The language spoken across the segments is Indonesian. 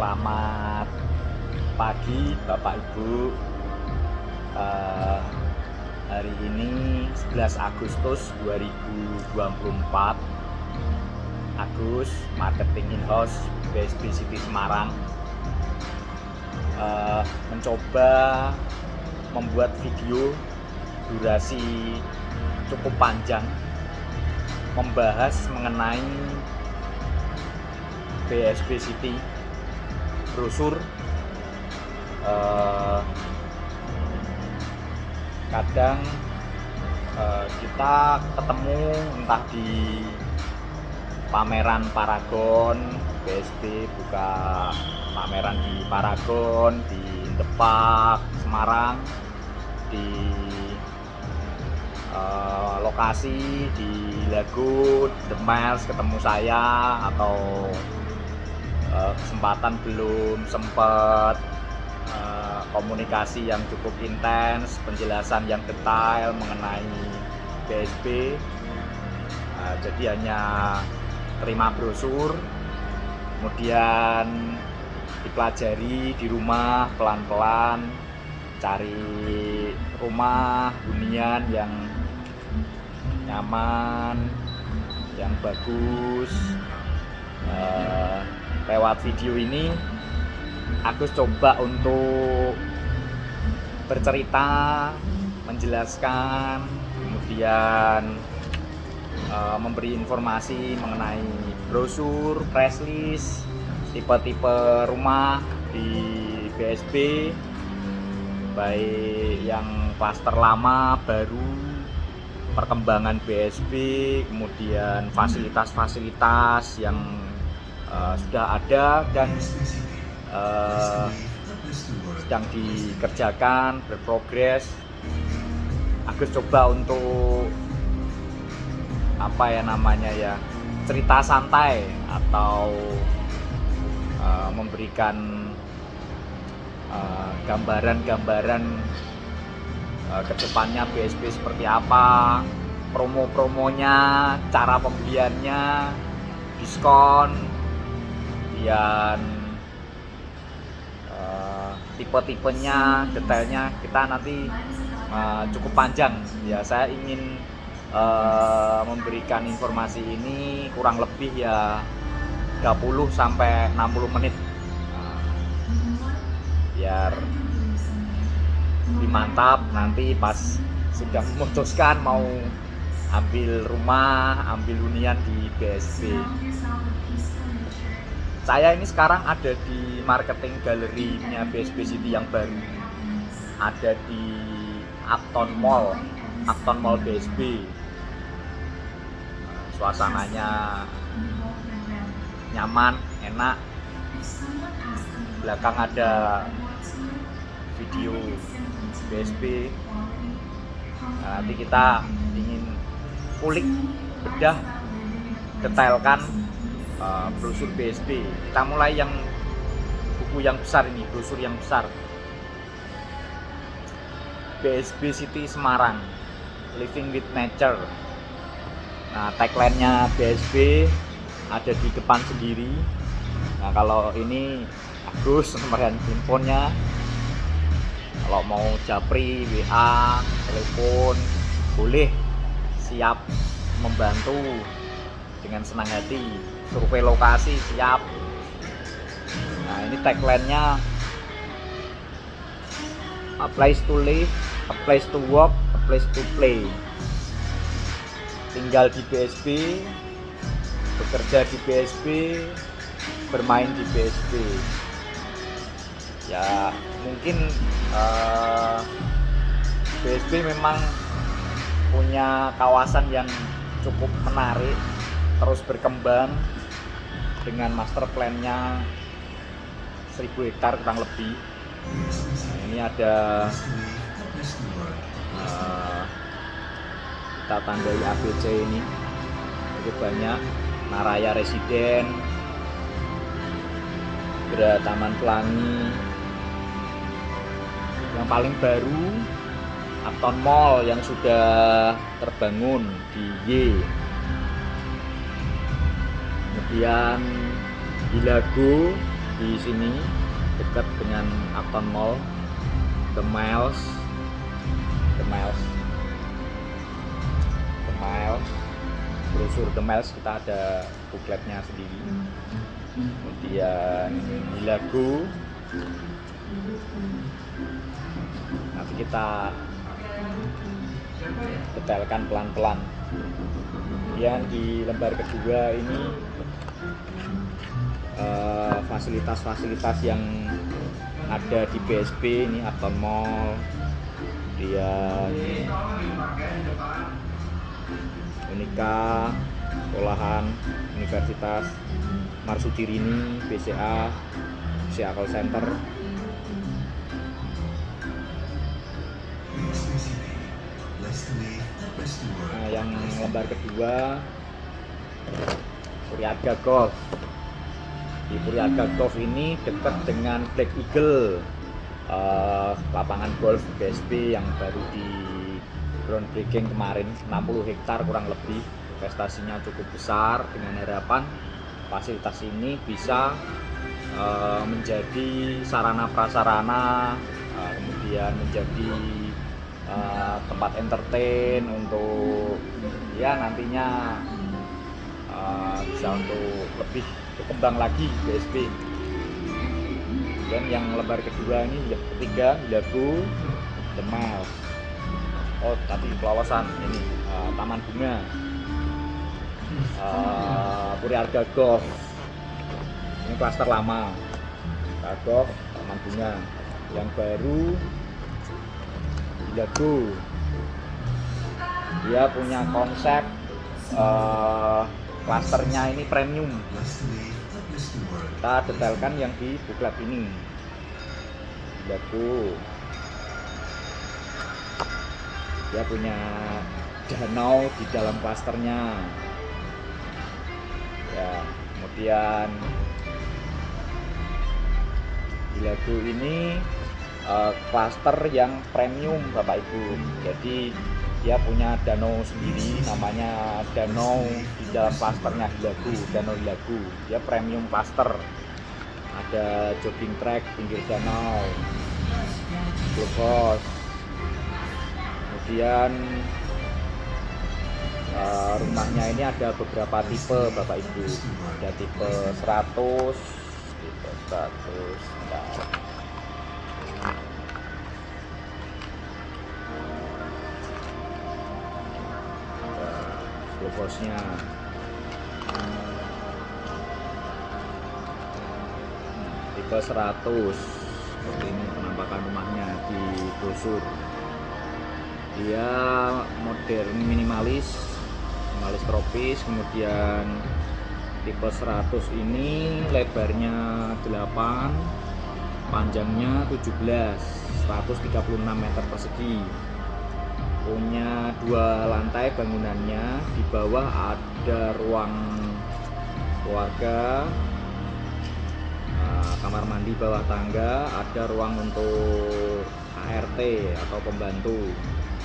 Selamat pagi Bapak Ibu. Hari ini 11 Agustus 2024. Agus, Marketing In-House BSB City Semarang, mencoba membuat video durasi cukup panjang membahas mengenai BSB City, brosur. Kadang kita ketemu entah di pameran Paragon, BSB buka pameran di Paragon, di Indepark Semarang, di lokasi di Lagoon, The Miles ketemu saya, atau kesempatan belum sempat komunikasi yang cukup intens, penjelasan yang detail mengenai BSB. Jadi hanya terima brosur, kemudian dipelajari di rumah pelan-pelan, cari rumah hunian yang nyaman, yang bagus. Lewat video ini Agus coba untuk bercerita, menjelaskan, kemudian memberi informasi mengenai brosur, press list, tipe-tipe rumah di BSB, baik yang klaster lama, baru, perkembangan BSB, kemudian fasilitas-fasilitas yang sudah ada dan sedang dikerjakan, berprogres. Agus coba untuk cerita santai atau memberikan gambaran-gambaran kedepannya BSB seperti apa, promo-promonya, cara pembeliannya, diskon, kemudian tipe-tipenya, detailnya. Kita nanti cukup panjang ya. Saya ingin memberikan informasi ini kurang lebih ya 30 sampai 60 menit, biar lebih mantap nanti pas sudah memutuskan mau ambil rumah, ambil hunian di BSB. Saya ini sekarang ada di marketing galerinya BSB City yang baru, ada di Uptown Mall BSB. Suasananya nyaman, enak. Belakang ada video BSB. Nanti kita ingin kulik, bedah, detailkan brosur BSB. Kita mulai yang buku yang besar ini, brosur yang besar. BSB City Semarang, Living with Nature. Nah, tagline-nya BSB ada di depan sendiri. Nah, kalau ini Agus nomor handphonenya. Kalau mau japri, WA, telepon, boleh, siap membantu dengan senang hati. Survei lokasi siap. Nah, ini tagline-nya, a place to live, a place to work, a place to play. Tinggal di BSB, bekerja di BSB, bermain di BSB. Ya, mungkin BSB memang punya kawasan yang cukup menarik, terus berkembang dengan master plan-nya 1000 hektar kurang lebih. Nah, ini ada kita tandai ABC ini cukup banyak. Naraya Residen, Gera Taman Pelangi. Yang paling baru Uptown Mall yang sudah terbangun di Y. Kemudian di Lago di sini dekat dengan Uptown Mall, The Miles, brosur The Miles kita ada bukletnya sendiri. Kemudian Hilago, nanti kita detailkan pelan-pelan. Kemudian di lembar kedua ini fasilitas-fasilitas yang ada di BSP, ini Uptown Mall, kemudian Unika, sekolahan, universitas, Marsudirini, BCA Call Center. Nah, yang lembar kedua Puryaga Golf. Di Puryaga Golf ini dekat dengan Black Eagle, lapangan golf BSP yang baru di groundbreaking kemarin, 60 hektar kurang lebih. Investasinya cukup besar dengan harapan fasilitas ini bisa menjadi sarana prasarana, kemudian menjadi tempat entertain untuk ya nantinya bisa untuk lebih berkembang lagi BSP. Dan yang lembar kedua ini, yang ketiga Hilago, The Miles. Oh, tadi pelolosan ini Taman Bunga, Puryaga Golf. Ini klaster lama, Golf, Taman Bunga. Yang baru Hilago, dia punya konsep klasternya ini premium. Kita detailkan yang di buklet ini. Hilago, dia punya danau di dalam klasternya. Ya, kemudian Hilago ini klaster yang premium Bapak Ibu. Jadi dia punya danau sendiri, namanya danau di dalam klasternya Hilago, Danau Hilago. Dia premium klaster. Ada jogging track pinggir danau, clubhouse. Kemudian rumahnya ini ada beberapa tipe Bapak Ibu. Ada tipe 100, tipe 100. Bosnya tipe 100. Seperti ini penampakan rumahnya di brosur. Dia modern minimalis tropis. Kemudian tipe 100 ini lebarnya 8, panjangnya 17, 136 meter persegi. Punya 2 lantai bangunannya. Di bawah ada ruang keluarga, kamar mandi bawah tangga, ada ruang untuk ART atau pembantu.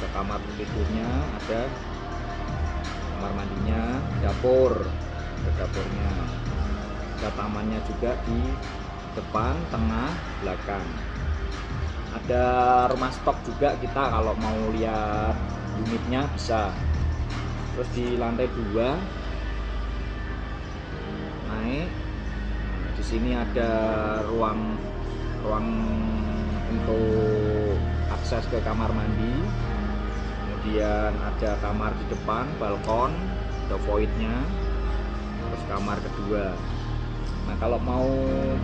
Ke kamar tidurnya ada, kamar mandinya, dapur, ada dapurnya. Ada tamannya juga di depan, tengah, belakang. Ada rumah stok juga, kita kalau mau lihat unitnya bisa. Terus di lantai 2 naik. Nah, di sini ada ruang untuk akses ke kamar mandi. Kemudian ada kamar di depan, balkon, ada voidnya. Terus kamar kedua. Nah, kalau mau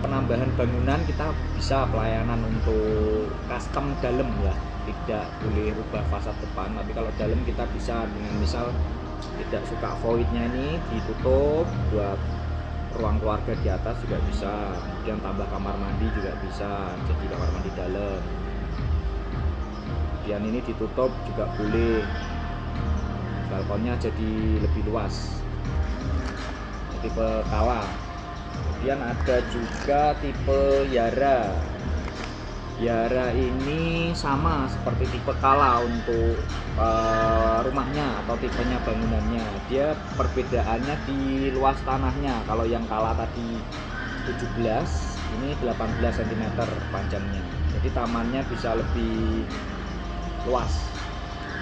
penambahan bangunan kita bisa pelayanan untuk custom dalam ya, tidak boleh rubah fasad depan. Tapi kalau dalam kita bisa dengan misal tidak suka voidnya ini ditutup buat ruang keluarga di atas juga bisa. Kemudian tambah kamar mandi juga bisa, jadi kamar mandi dalam. Kemudian ini ditutup juga boleh, balkonnya jadi lebih luas. Tipe kawah. Kemudian ada juga tipe Yara. Yara ini sama seperti tipe Kala untuk rumahnya atau tipenya bangunannya. Dia perbedaannya di luas tanahnya. Kalau yang Kala tadi 17, Ini 18 cm panjangnya. Jadi tamannya bisa lebih luas.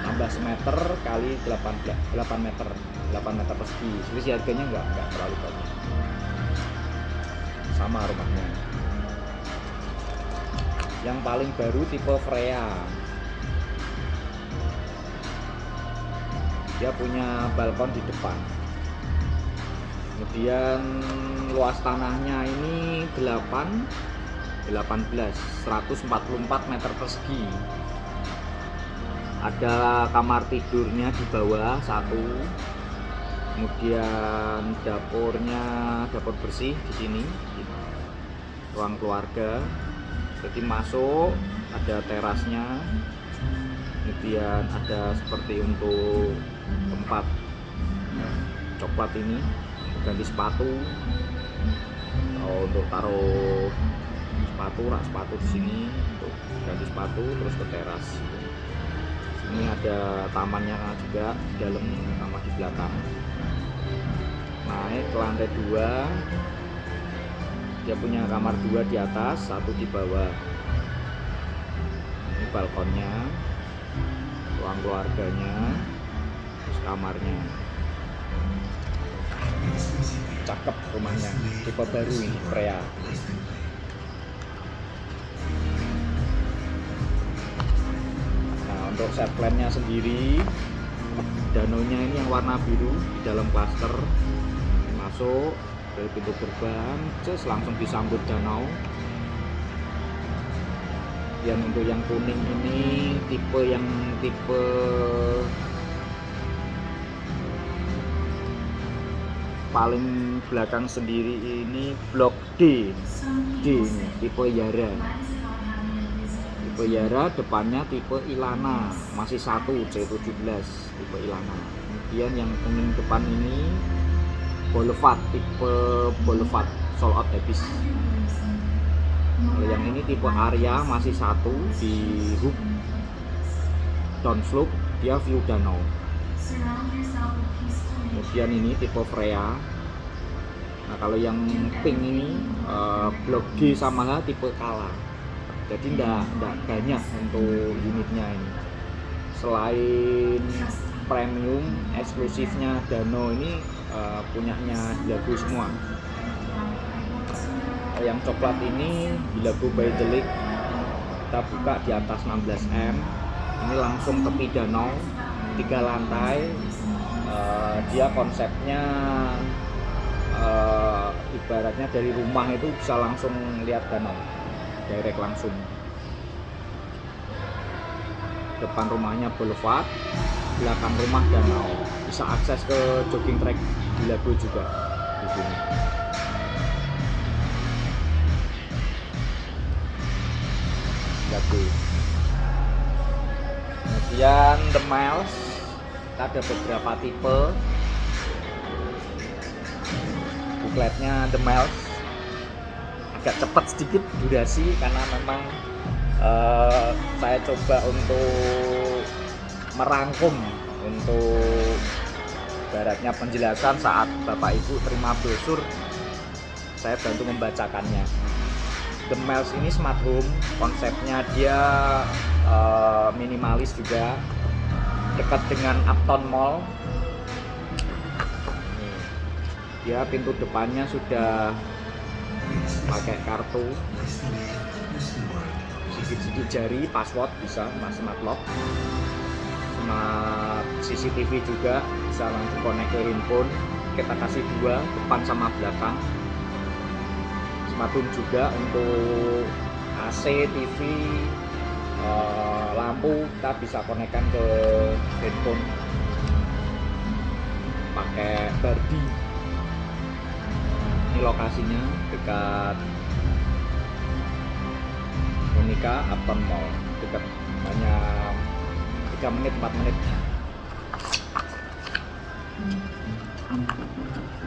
Tambah semeter kali 8 meter persegi. Selisih harganya nggak terlalu banyak. Sama rumahnya. Yang paling baru tipe Freya. Dia punya balkon di depan. Kemudian luas tanahnya ini 144 meter persegi. Ada kamar tidurnya di bawah satu. Kemudian dapur bersih di sini. Ruang keluarga. Jadi masuk ada terasnya. Kemudian ada seperti untuk tempat coklat ini, ganti sepatu, untuk taruh rak sepatu di sini untuk ganti sepatu, terus ke teras. Sini ada tamannya juga di dalam sama di belakang. Naik ke lantai 2, dia punya kamar 2 di atas, 1 di bawah. Ini balkonnya, ruang keluarganya, terus kamarnya. Cakep rumahnya, tipe baru ini, Freya. Nah, untuk set plan-nya sendiri, danaunya ini yang warna biru di dalam klaster. Masuk dari pintu gerbang, langsung disambut danau. Yang untuk yang kuning ini tipe paling belakang sendiri ini blok D ini tipe Yara. Tipe Yara, depannya tipe Ilana, masih 1 C17 tipe Ilana. Kemudian yang kuning depan ini Boulevard, tipe Boulevard sold out habis. Kalau yang ini tipe Arya, masih 1 di hook downslope, dia view danau. Kemudian ini tipe Freya. Nah, kalau yang pink ini blok G sama H tipe Kala. Jadi enggak banyak untuk unitnya ini. Selain premium eksklusifnya danau ini punyanya Hilago semua. Yang coklat ini Hilago by The Lake, kita buka di atas 16 M. Ini langsung tepi danau, 3 lantai. Dia konsepnya ibaratnya dari rumah itu bisa langsung lihat danau, direct langsung. Depan rumahnya boulevard, belakang rumah danau, bisa akses ke jogging track Hilago juga di sini. Kemudian The Miles, kita ada beberapa tipe. Bukletnya The Miles agak cepat sedikit durasi karena memang saya coba untuk merangkum untuk baratnya penjelasan saat Bapak Ibu terima brosur, saya bantu membacakannya. The Miles ini smart home, konsepnya dia minimalis juga, dekat dengan Uptown Mall. Dia pintu depannya sudah pakai kartu, sedikit jari, password bisa, smart lock, smart CCTV juga bisa langsung connect ke handphone. Kita kasih 2, depan sama belakang. Smart home juga untuk AC, TV, lampu kita bisa konekkan ke handphone pakai Bardi. Ini lokasinya dekat Unika Uptown Mall, dekat, hanya 3 menit 4 menit.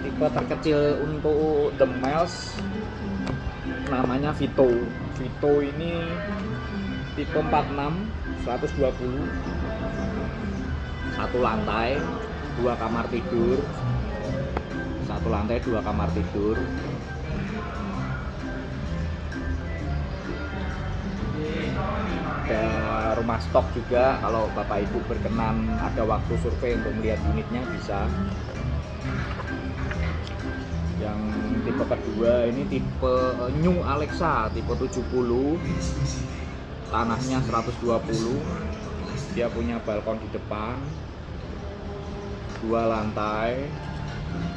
Tipe terkecil untuk The Miles namanya Vito. Vito ini tipe 46 120, 1 lantai 2 kamar tidur, 1 lantai 2 kamar tidur. Ada rumah stok juga, kalau Bapak Ibu berkenan ada waktu survei untuk melihat unitnya bisa. Yang tipe kedua ini tipe New Alexa tipe 70, tanahnya 120. Dia punya balkon di depan, 2 lantai.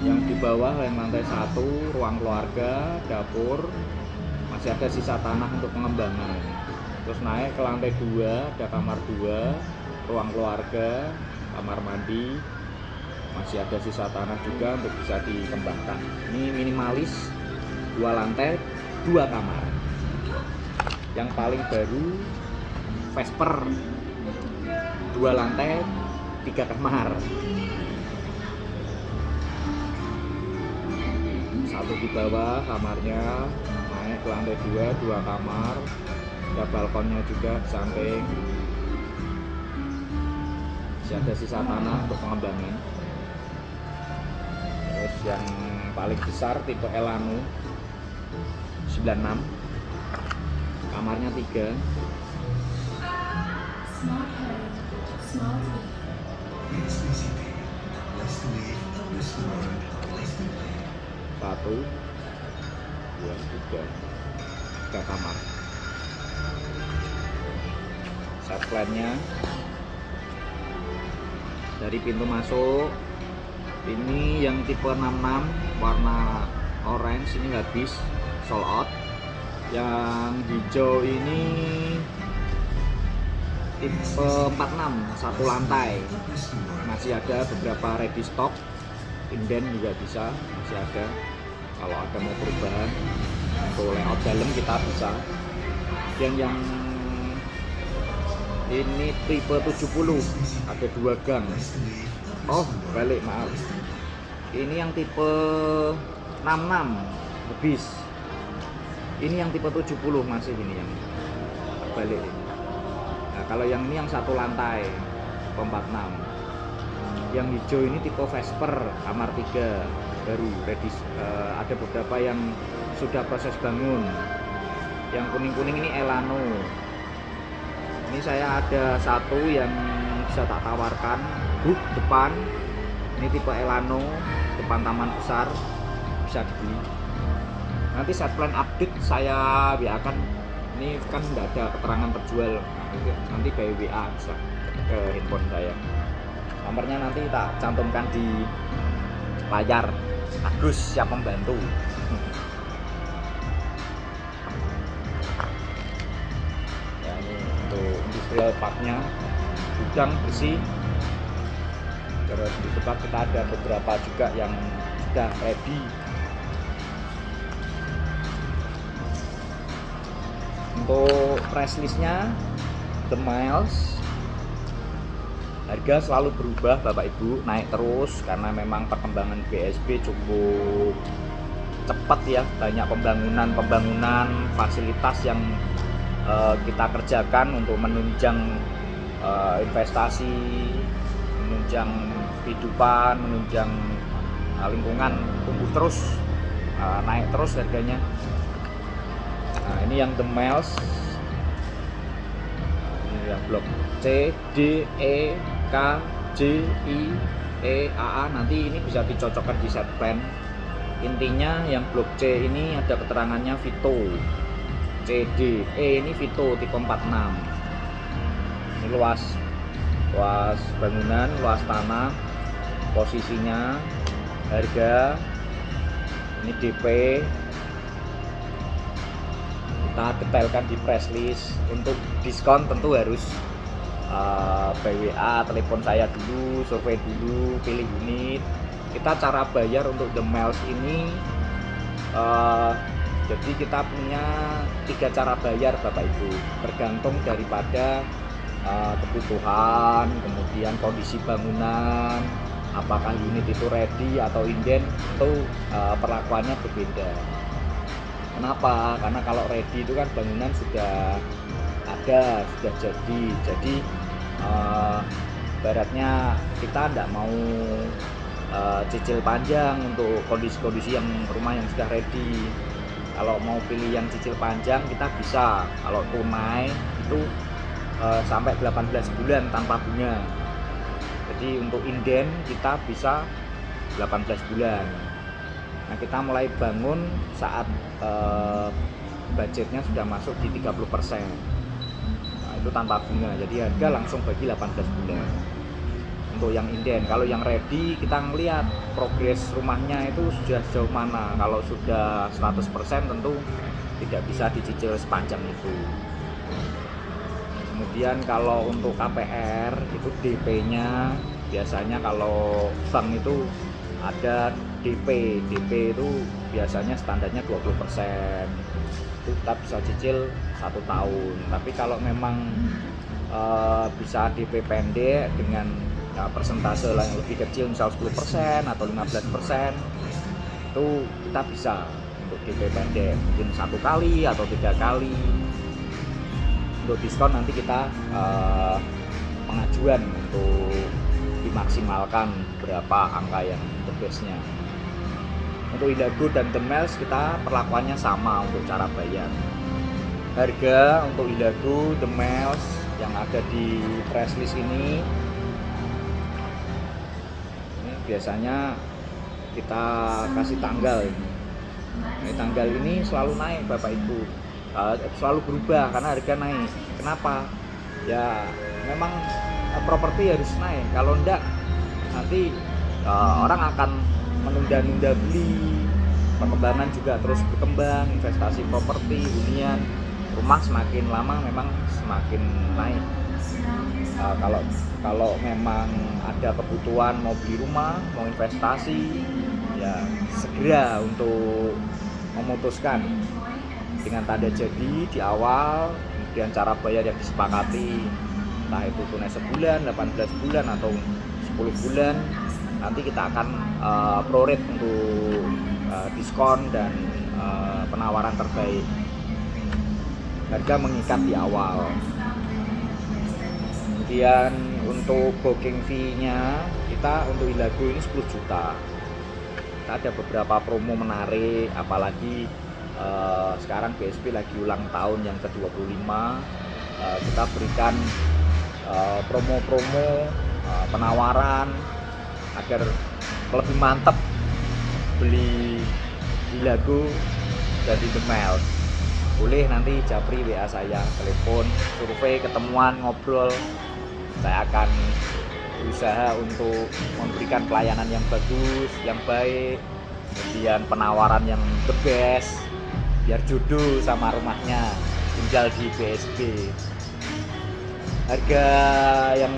Yang di bawah yang lantai 1 ruang keluarga, dapur, masih ada sisa tanah untuk pengembangan. Terus naik ke lantai 2, ada kamar 2, ruang keluarga, kamar mandi, masih ada sisa tanah juga untuk bisa dikembangkan. Ini minimalis 2 lantai 2 kamar. Yang paling baru Vesper 2 lantai 3 kamar. Satu di bawah kamarnya, naik ke lantai 2 kamar. Ada balkonnya juga di samping. Masih ada sisa tanah untuk pengembangan. Terus yang paling besar tipe Elano 96, kamarnya 3. Satu, 2, 3 kamar. Set plan-nya dari pintu masuk ini yang tipe 66 warna orange ini habis sold out. Yang hijau ini tipe 46 1 lantai, masih ada beberapa ready stock. Inden juga bisa, masih ada. Kalau ada mau perubahan untuk layout dalam kita bisa. Yang ini tipe 70, ada 2 gang. Oh balik, maaf. Ini yang tipe 66 habis. Ini yang tipe 70 masih, ini yang balik ini. Nah kalau yang ini yang 1 lantai 46. Yang hijau ini tipe Vesper kamar 3 baru ready. Ada beberapa yang sudah proses bangun. Yang kuning-kuning ini Elano. Ini saya ada 1 yang bisa tak tawarkan, depan. Ini tipe Elano, depan taman besar, bisa dibeli. Nanti set plan update saya akan, ini kan nggak ada keterangan terjual, nanti by WA bisa ke handphone saya. Nomornya nanti tak cantumkan di layar. Agus siap membantu. Ya, ini untuk industrial parknya, gudang bersih. Terus di tempat kita ada beberapa juga yang sudah ready. Untuk price listnya, The Miles, harga selalu berubah Bapak Ibu, naik terus karena memang perkembangan BSB cukup cepat ya. Banyak pembangunan fasilitas yang kita kerjakan untuk menunjang investasi, menunjang kehidupan, menunjang lingkungan, tumbuh terus, naik terus harganya. Nah ini yang The Miles, ini yang blok C, D, E, K, J, I, E, A, A. Nanti ini bisa dicocokkan di set plan. Intinya yang blok C ini ada keterangannya Vito, C, D, E ini Vito tipe 46. Ini luas bangunan, luas tanah, posisinya, harga, ini DP. Kita detailkan di press list. Untuk diskon tentu harus by WA, telepon saya dulu, survei dulu, pilih unit. Kita cara bayar untuk The Miles ini, jadi kita punya 3 cara bayar Bapak Ibu, tergantung daripada kebutuhan, kemudian kondisi bangunan, apakah unit itu ready atau inden, itu perlakuannya berbeda. Kenapa? Karena kalau ready itu kan bangunan sudah ada, sudah jadi baratnya kita tidak mau cicil panjang untuk kondisi-kondisi yang rumah yang sudah ready. Kalau mau pilih yang cicil panjang kita bisa, kalau tunai itu sampai 18 bulan tanpa bunga. Jadi untuk inden kita bisa 18 bulan. Nah, kita mulai bangun saat budgetnya sudah masuk di 30%. Nah, itu tanpa bunga. Jadi harga langsung bagi 18 bulan. Untuk yang inden, kalau yang ready kita ngelihat progres rumahnya itu sudah sejauh mana. Kalau sudah 100% tentu tidak bisa dicicil sepanjang itu. Kemudian kalau untuk KPR itu DP-nya biasanya kalau bank itu ada DP itu biasanya standarnya 20%. Itu kita bisa cicil 1 tahun. Tapi kalau memang bisa DP pendek dengan persentase yang lebih kecil, misal 10% atau 15%, itu kita bisa untuk DP pendek, mungkin 1 kali atau 3 kali. Untuk diskon nanti kita pengajuan untuk dimaksimalkan berapa angka yang the best-nya. Untuk Ilago dan The Miles kita perlakuannya sama untuk cara bayar. Harga untuk Ilago, The Miles yang ada di press list ini biasanya kita kasih tanggal. Tanggal ini selalu naik Bapak Ibu, selalu berubah karena harga naik. Kenapa? Ya memang properti harus naik, kalau enggak nanti orang akan menunda-nunda beli. Perkembangan juga terus berkembang, investasi properti, hunian, rumah semakin lama memang semakin naik. Kalau memang ada kebutuhan mau beli rumah, mau investasi, ya segera untuk memutuskan dengan tanda jadi di awal, kemudian cara bayar yang disepakati, entah itu tunai sebulan, 18 bulan atau 10 bulan. Nanti kita akan pro-rate untuk diskon dan penawaran terbaik. Harga mengikat di awal. Kemudian untuk booking fee-nya kita untuk Ilago ini 10 juta. Kita ada beberapa promo menarik, apalagi sekarang BSP lagi ulang tahun yang ke-25. Kita berikan promo-promo penawaran agar lebih mantap beli Ilago dari The Miles. Boleh nanti japri WA saya, telepon, survei, ketemuan, ngobrol. Saya akan berusaha untuk memberikan pelayanan yang bagus, yang baik, kemudian penawaran yang the best, biar jodoh sama rumahnya tinggal di BSP. Harga yang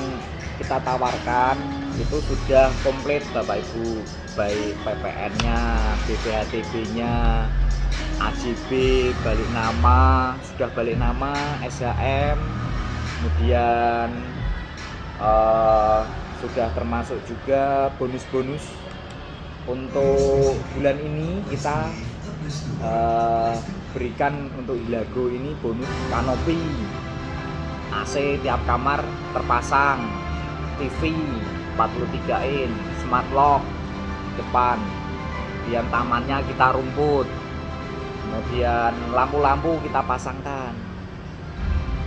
kita tawarkan itu sudah komplit Bapak Ibu, baik PPN-nya, BPHTB-nya, AJB, balik nama, sudah balik nama, SHM, kemudian sudah termasuk juga bonus-bonus. Untuk bulan ini kita berikan untuk Ilago ini bonus kanopi, AC tiap kamar terpasang, TV 43 in, smart lock depan, kemudian tamannya kita rumput, kemudian lampu-lampu kita pasangkan.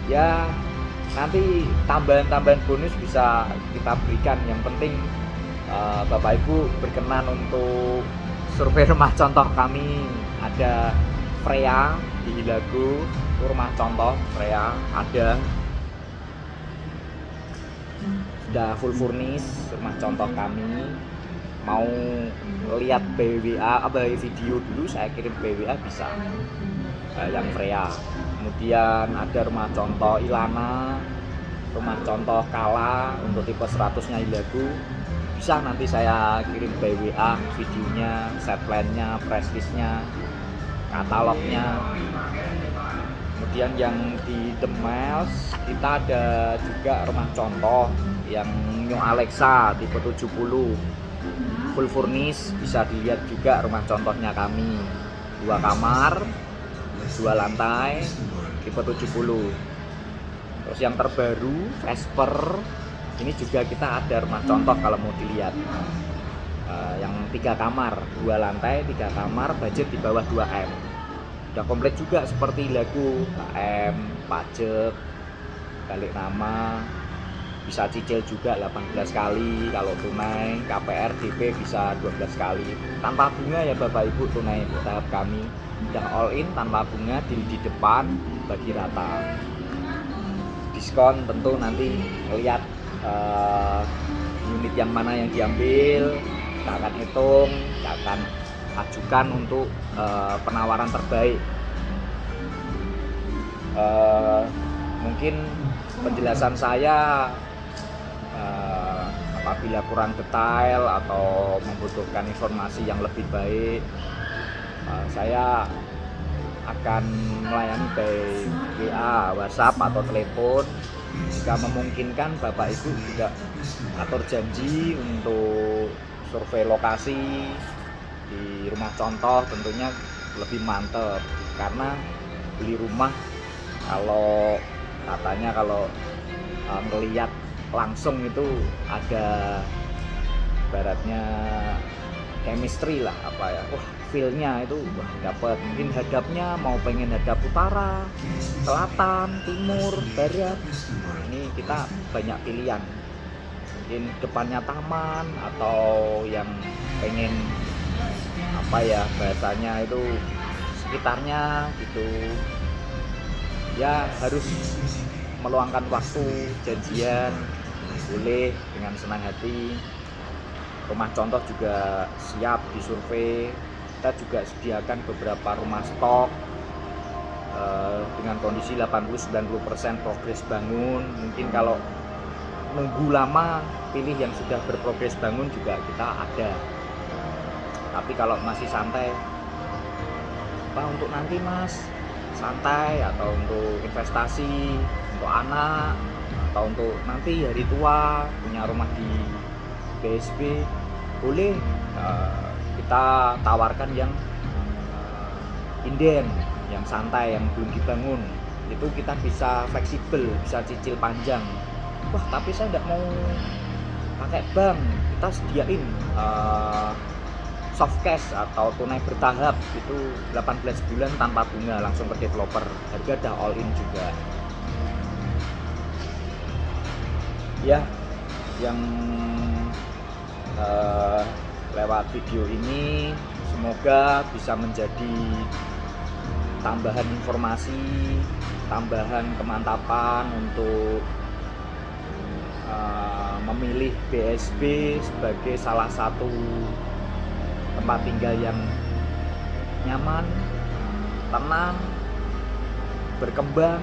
Ya nanti tambahan-tambahan bonus bisa kita berikan. Yang penting Bapak Ibu berkenan untuk survei rumah contoh kami. Ada Freya di Ilago, rumah contoh Freya ada, sudah full furnish rumah contoh kami. Mau lihat BWA, video dulu saya kirim BWA bisa, yang Freya. Kemudian ada rumah contoh Ilana, rumah contoh Kala untuk tipe 100-nya Ilago, bisa nanti saya kirim BWA videonya, set plan-nya, price list-nya, katalognya. Kemudian yang di The Miles kita ada juga rumah contoh yang New Alexa tipe 70 full furnish, bisa dilihat juga rumah contohnya kami, 2 kamar 2 lantai tipe 70. Terus yang terbaru Vesper ini juga kita ada rumah contoh kalau mau dilihat, yang 3 kamar 2 lantai 3 kamar, budget di bawah 2M. udah komplit juga seperti lagu KM, pajak, balik nama, bisa cicil juga 18 kali, kalau tunai KPR DP bisa 12 kali tanpa bunga ya Bapak Ibu. Tunai tahap kami udah all in tanpa bunga, di depan bagi rata. Diskon tentu nanti lihat unit yang mana yang diambil, kita akan hitung, kita akan ajukan untuk penawaran terbaik. Mungkin penjelasan saya apabila kurang detail atau membutuhkan informasi yang lebih baik, saya akan melayani baik WA, WhatsApp atau telepon. Jika memungkinkan, Bapak Ibu juga atur janji untuk survei lokasi di rumah contoh, tentunya lebih mantap. Karena beli rumah kalau katanya kalau melihat langsung itu ada baratnya chemistry lah, apa ya, wah feel-nya itu wah dapat. Mungkin hadapnya mau pengen hadap utara, selatan, timur, barat. Nah, ini kita banyak pilihan. Mungkin depannya taman atau yang pengen apa ya bahasanya itu sekitarnya gitu. Ya harus meluangkan waktu, janjian boleh dengan senang hati. Rumah contoh juga siap disurvei. Kita juga sediakan beberapa rumah stok dengan kondisi 80-90% progres bangun. Mungkin kalau nunggu lama, pilih yang sudah berprogres bangun juga kita ada. Tapi kalau masih santai, Pak untuk nanti Mas, santai, atau untuk investasi, untuk anak, atau untuk nanti hari tua punya rumah di BSB, boleh kita tawarkan yang inden, yang santai, yang belum dibangun. Itu kita bisa fleksibel, bisa cicil panjang. Wah tapi saya tidak mau pakai bank, kita sediain soft cash atau tunai bertahap, itu 18 bulan tanpa bunga langsung ke developer, harga dah all in juga. Ya, yang lewat video ini semoga bisa menjadi tambahan informasi, tambahan kemantapan untuk memilih BSB sebagai salah satu tempat tinggal yang nyaman, tenang, berkembang,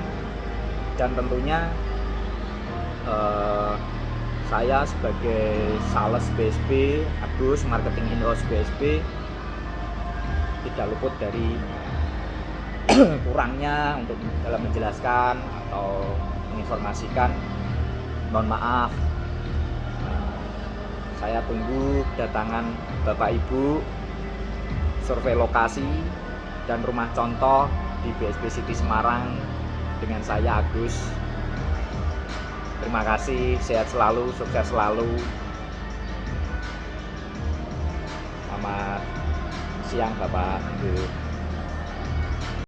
dan tentunya saya sebagai sales BSB, Agus Marketing In-House BSB, tidak luput dari kurangnya untuk dalam menjelaskan atau menginformasikan. Mohon maaf. Saya tunggu kedatangan Bapak Ibu, survei lokasi dan rumah contoh di BSB City Semarang dengan saya Agus. Terima kasih, sehat selalu, sukses selalu. Selamat siang Bapak Ibu.